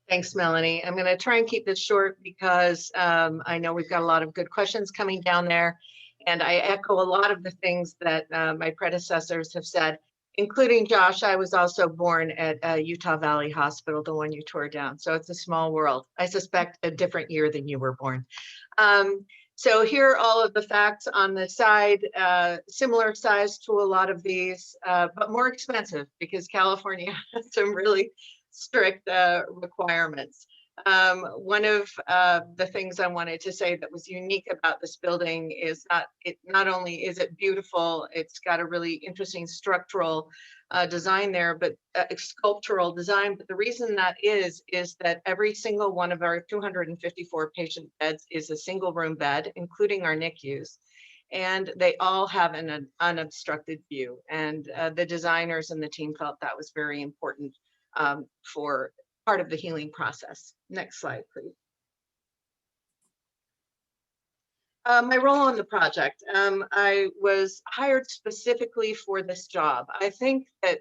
Thanks, Melanie. I'm going to try and keep this short because I know we've got a lot of good questions coming down there. And I echo a lot of the things that my predecessors have said, including Josh. I was also born at Utah Valley Hospital, the one you tore down. So it's a small world. I suspect a different year than you were born. So here are all of the facts on the side, similar size to a lot of these, but more expensive because California has some really strict requirements. One of the things I wanted to say that was unique about this building is that it not only is it beautiful, it's got a really interesting structural design there, but sculptural design. But the reason that is that every single one of our 254 patient beds is a single room bed, including our NICUs. And they all have an unobstructed view. And the designers and the team felt that was very important for part of the healing process. Next slide, please. My role on the project. I was hired specifically for this job. I think that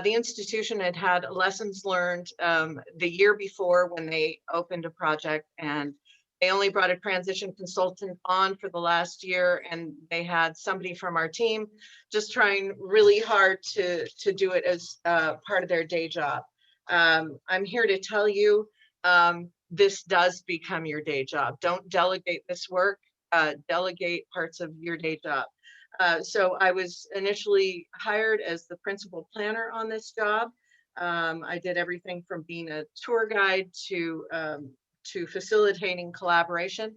the institution had had lessons learned the year before when they opened a project, and they only brought a transition consultant on for the last year, and they had somebody from our team just trying really hard to do it as part of their day job. I'm here to tell you, this does become your day job. Don't delegate this work, delegate parts of your day job. So I was initially hired as the principal planner on this job. I did everything from being a tour guide to facilitating collaboration.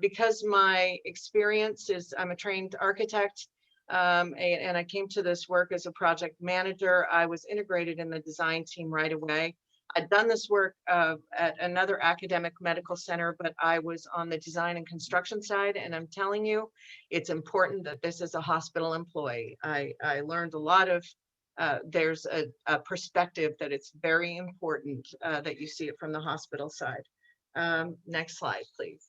Because my experience is, I'm a trained architect, and I came to this work as a project manager. I was integrated in the design team right away. I'd done this work at another academic medical center, but I was on the design and construction side. And I'm telling you, it's important that this is a hospital employee. I learned a lot of, there's a perspective that it's very important that you see it from the hospital side. Next slide, please.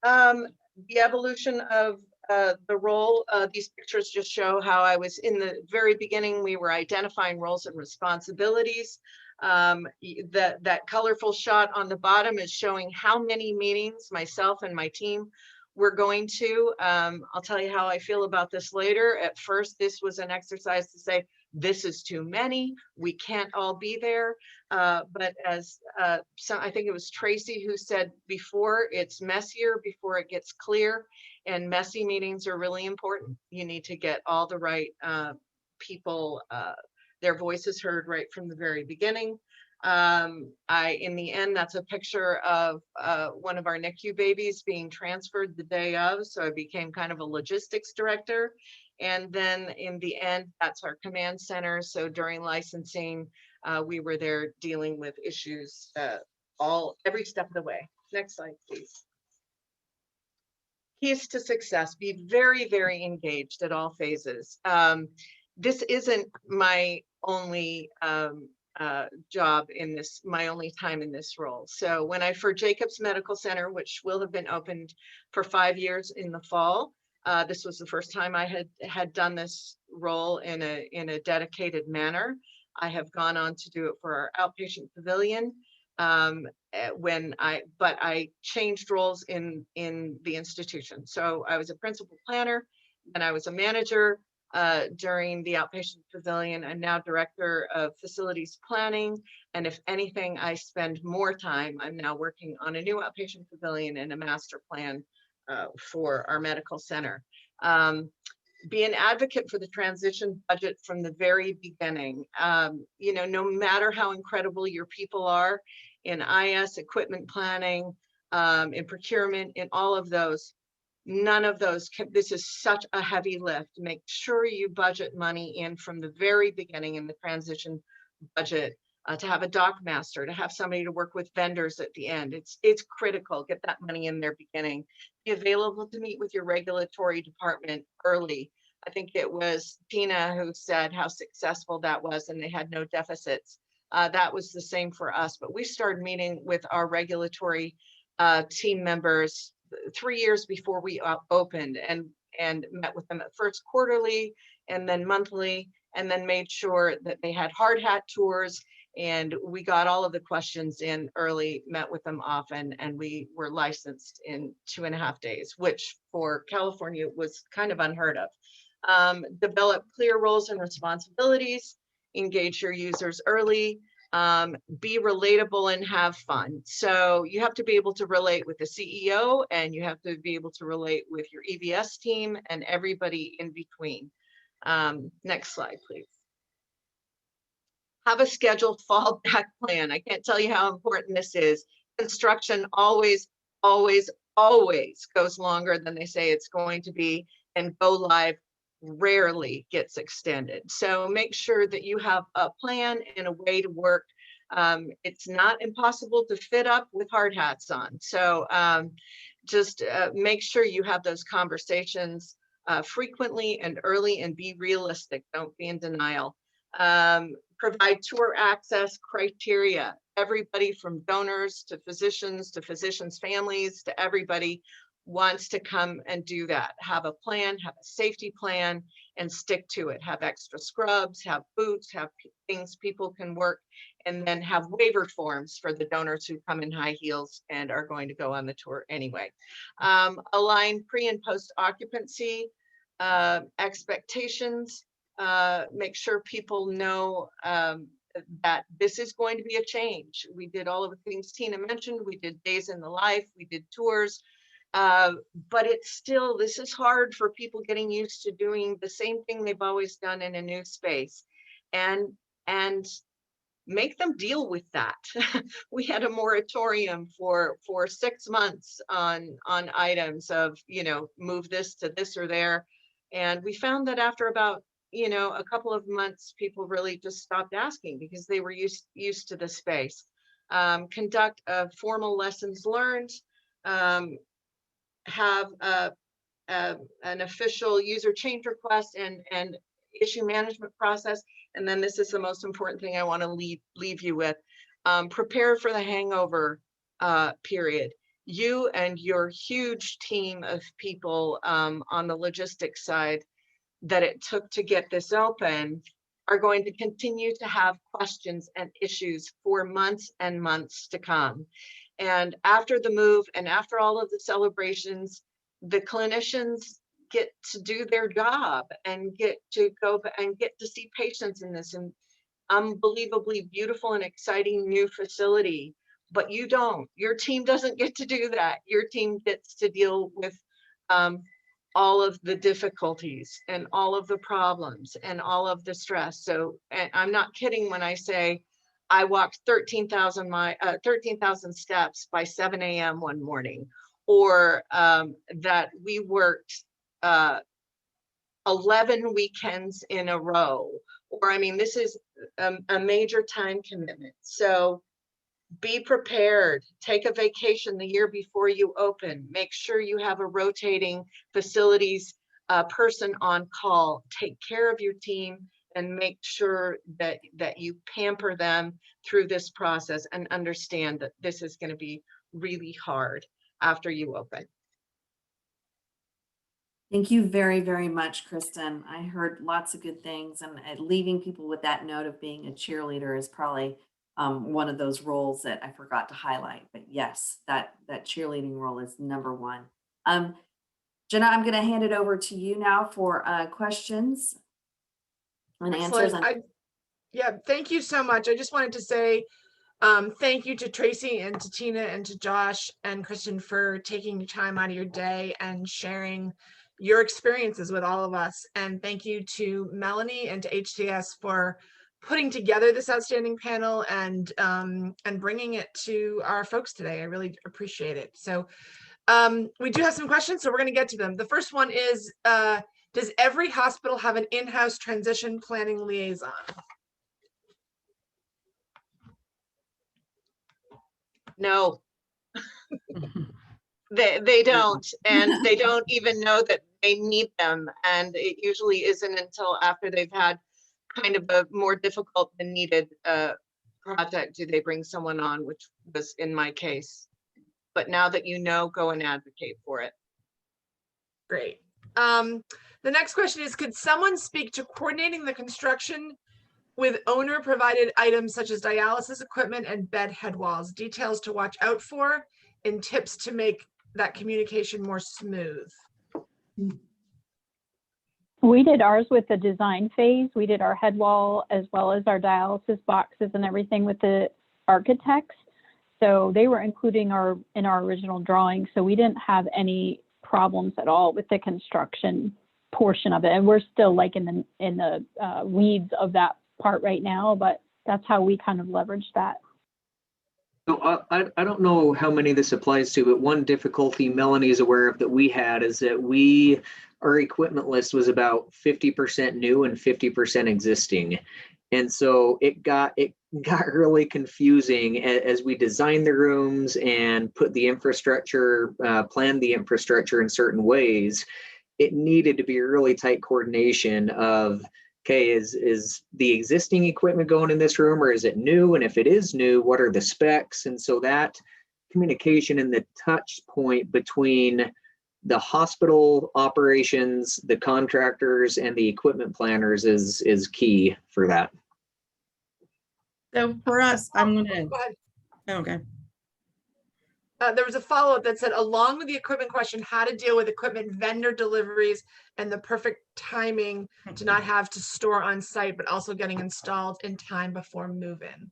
The evolution of the role, these pictures just show how I was in the very beginning. We were identifying roles and responsibilities. That colorful shot on the bottom is showing how many meetings myself and my team were going to. I'll tell you how I feel about this later. At first, this was an exercise to say, this is too many, we can't all be there. But as I think it was Tracy who said before, it's messier before it gets clear, and messy meetings are really important. You need to get all the right people, their voices heard right from the very beginning. In the end, that's a picture of one of our NICU babies being transferred the day of. So I became kind of a logistics director. And then in the end, that's our command center. So during licensing, we were there dealing with issues every step of the way. Next slide, please. Keys to success: be very, very engaged at all phases. This isn't my only job in this, my only time in this role. So when for Jacobs Medical Center, which will have been opened for 5 years in the fall, this was the first time I had done this role in a dedicated manner. I have gone on to do it for our outpatient pavilion. But I changed roles in the institution. So I was a principal planner, and I was a manager during the outpatient pavilion. I'm now director of facilities planning. And if anything, I spend more time. I'm now working on a new outpatient pavilion and a master plan for our medical center. Be an advocate for the transition budget from the very beginning. No matter how incredible your people are in IS, equipment planning, in procurement, in all of those, none of those, this is such a heavy lift. Make sure you budget money in from the very beginning in the transition budget, to have a doc master, to have somebody to work with vendors at the end. It's critical. Get that money in their beginning. Be available to meet with your regulatory department early. I think it was Tina who said how successful that was, and they had no deficits. That was the same for us, but we started meeting with our regulatory team members 3 years before we opened, and met with them at first quarterly and then monthly, and then made sure that they had hard hat tours, and we got all of the questions in early, met with them often, and we were licensed in 2.5 days, which for California was kind of unheard of. Develop clear roles and responsibilities, engage your users early, be relatable and have fun. So you have to be able to relate with the CEO, and you have to be able to relate with your EVS team and everybody in between. Next slide, please. Have a scheduled fallback plan. I can't tell you how important this is. Construction always, always, always goes longer than they say it's going to be, and go live rarely gets extended. So make sure that you have a plan and a way to work. It's not impossible to fit up with hard hats on. So just make sure you have those conversations frequently and early, and be realistic. Don't be in denial. Provide tour access criteria. Everybody from donors to physicians' families, to everybody wants to come and do that. Have a plan, have a safety plan, and stick to it. Have extra scrubs, have boots, have things people can work, and then have waiver forms for the donors who come in high heels and are going to go on the tour anyway. Align pre and post occupancy expectations. Make sure people know that this is going to be a change. We did all of the things Tina mentioned. We did days in the life, we did tours, but it's still, this is hard for people getting used to doing the same thing they've always done in a new space, and make them deal with that. We had a moratorium for 6 months on items of, move this to this or there. And we found that after about you know, a couple of months, people really just stopped asking because they were used to the space. Conduct formal lessons learned, have an official user change request and issue management process. And then this is the most important thing I want to leave you with. Prepare for the hangover period. You and your huge team of people on the logistics side that it took to get this open are going to continue to have questions and issues for months and months to come. And after the move and after all of the celebrations, the clinicians get to do their job and get to go and get to see patients in this unbelievably beautiful and exciting new facility. But you don't, your team doesn't get to do that. Your team gets to deal with all of the difficulties and all of the problems and all of the stress. So, and I'm not kidding when I say I walked 13,000 steps by 7 a.m. one morning, or that we worked 11 weekends in a row, or I mean, this is a major time commitment. So be prepared, take a vacation the year before you open, make sure you have a rotating facilities person on call, take care of your team and make sure that you pamper them through this process and understand that this is going to be really hard after you open. Thank you very, very much, Kristen. I heard lots of good things, and leaving people with that note of being a cheerleader is probably one of those roles that I forgot to highlight. But yes, that cheerleading role is number one. Jenna, I'm going to hand it over to you now for questions and answers. Yeah, thank you so much. I just wanted to say thank you to Tracy and to Tina and to Josh and Kristen for taking time out of your day and sharing your experiences with all of us. And thank you to Melanie and to HTS for putting together this outstanding panel and bringing it to our folks today. I really appreciate it. So we do have some questions, so we're going to get to them. The first one is, does every hospital have an in-house transition planning liaison? No. They don't, and they don't even know that they need them. And it usually isn't until after they've had kind of a more difficult than needed project do they bring someone on, which was in my case. But now that you know, go and advocate for it. Great. The next question is, could someone speak to coordinating the construction with owner provided items such as dialysis equipment and bed head walls, details to watch out for, and tips to make that communication more smooth? We did ours with the design phase. We did our head wall as well as our dialysis boxes and everything with the architects. So they were including in our original drawing. So we didn't have any problems at all with the construction portion of it. And we're still like in the weeds of that part right now, but that's how we kind of leveraged that. So I don't know how many this applies to, but one difficulty Melanie is aware of that we had is that our equipment list was about 50% new and 50% existing. And so it got really confusing as we designed the rooms and put the infrastructure, planned the infrastructure in certain ways. It needed to be a really tight coordination of, okay, is the existing equipment going in this room or is it new? And if it is new, what are the specs? And so that communication and the touch point between the hospital operations, the contractors, and the equipment planners is key for that. So for us, I'm gonna, Go ahead. okay. There was a follow-up that said, along with the equipment question, how to deal with equipment vendor deliveries and the perfect timing to not have to store on site, but also getting installed in time before move-in.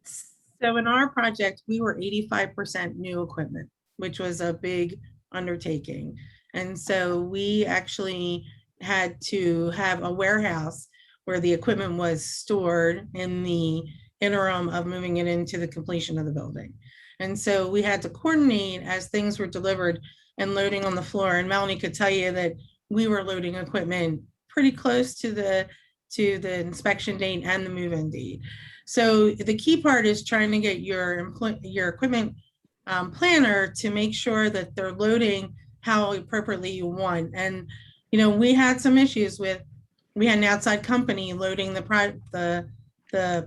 So in our project, we were 85% new equipment, which was a big undertaking. And so we actually had to have a warehouse where the equipment was stored in the interim of moving it into the completion of the building. And so we had to coordinate as things were delivered and loading on the floor. And Melanie could tell you that we were loading equipment pretty close to the inspection date and the move-in date. So the key part is trying to get your equipment planner to make sure that they're loading how appropriately you want. And we had some issues with, we had an outside company loading the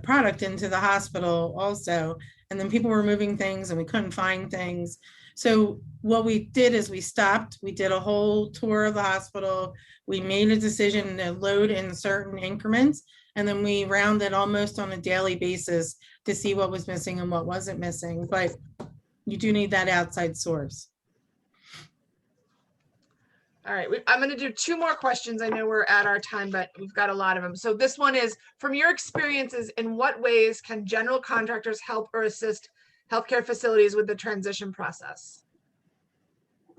product into the hospital also, and then people were moving things and we couldn't find things. So what we did is we stopped, we did a whole tour of the hospital, we made a decision to load in certain increments, and then we rounded almost on a daily basis to see what was missing and what wasn't missing. But you do need that outside source. All right, I'm going to do 2 more questions. I know we're at our time, but we've got a lot of them. So this one is, from your experiences, in what ways can general contractors help or assist healthcare facilities with the transition process?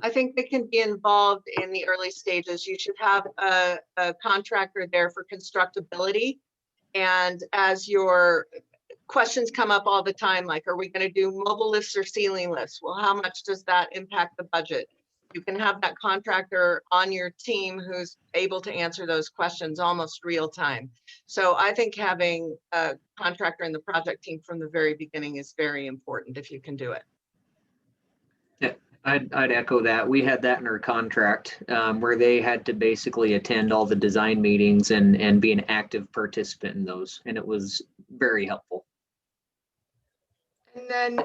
I think they can be involved in the early stages. You should have a contractor there for constructability. And as your questions come up all the time, like, are we going to do mobile lifts or ceiling lifts? Well, how much does that impact the budget? You can have that contractor on your team who's able to answer those questions almost real time. So I think having a contractor in the project team from the very beginning is very important if you can do it. Yeah, I'd echo that. We had that in our contract where they had to basically attend all the design meetings and be an active participant in those. And it was very helpful. And then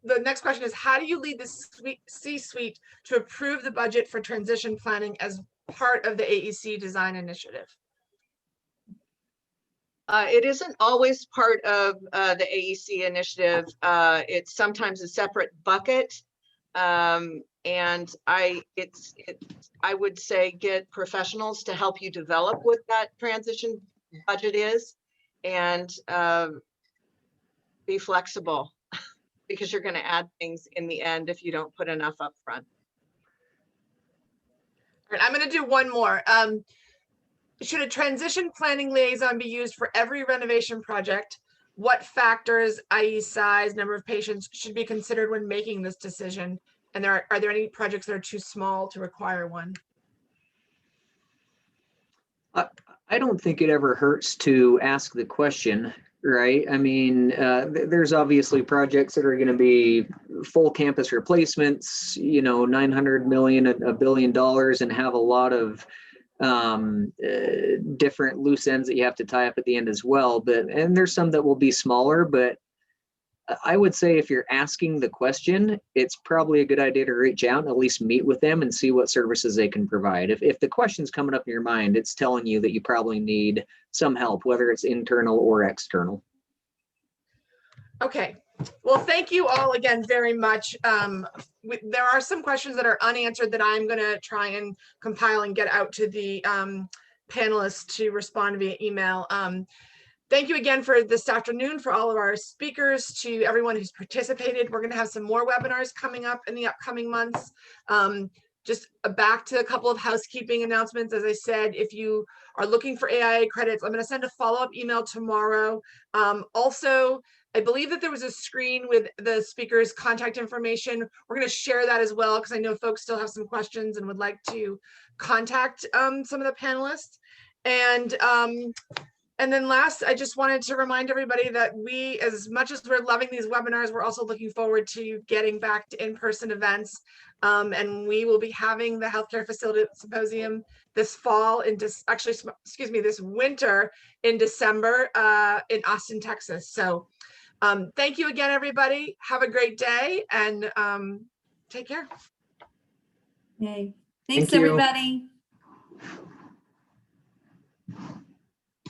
the next question is, how do you lead the C-suite to approve the budget for transition planning as part of the AEC design initiative? It isn't always part of the AEC initiative. It's sometimes a separate bucket. And I would say get professionals to help you develop what that transition budget is, and be flexible because you're going to add things in the end if you don't put enough up front. All right, I'm going to do one more. Should a transition planning liaison be used for every renovation project? What factors, i.e. size, number of patients, should be considered when making this decision? And are there any projects that are too small to require one? I don't think it ever hurts to ask the question, right? I mean, there's obviously projects that are going to be full campus replacements, $900 million, $1 billion, and have a lot of different loose ends that you have to tie up at the end as well. And there's some that will be smaller, but I would say if you're asking the question, it's probably a good idea to reach out and at least meet with them and see what services they can provide. If the question's coming up in your mind, it's telling you that you probably need some help, whether it's internal or external. Okay, well, thank you all again very much. There are some questions that are unanswered that I'm going to try and compile and get out to the panelists to respond via email. Thank you again for this afternoon, for all of our speakers, to everyone who's participated. We're going to have some more webinars coming up in the upcoming months. Just back to a couple of housekeeping announcements. As I said, if you are looking for AIA credits, I'm going to send a follow-up email tomorrow. Also, I believe that there was a screen with the speaker's contact information. We're going to share that as well, because I know folks still have some questions and would like to contact some of the panelists. And then last, I just wanted to remind everybody that we, as much as we're loving these webinars, we're also looking forward to getting back to in-person events. And we will be having the Healthcare Facility Symposium this fall, this winter in December in Austin, Texas. So thank you again, everybody. Have a great day and take care. Yay. Thanks, Thank you. everybody.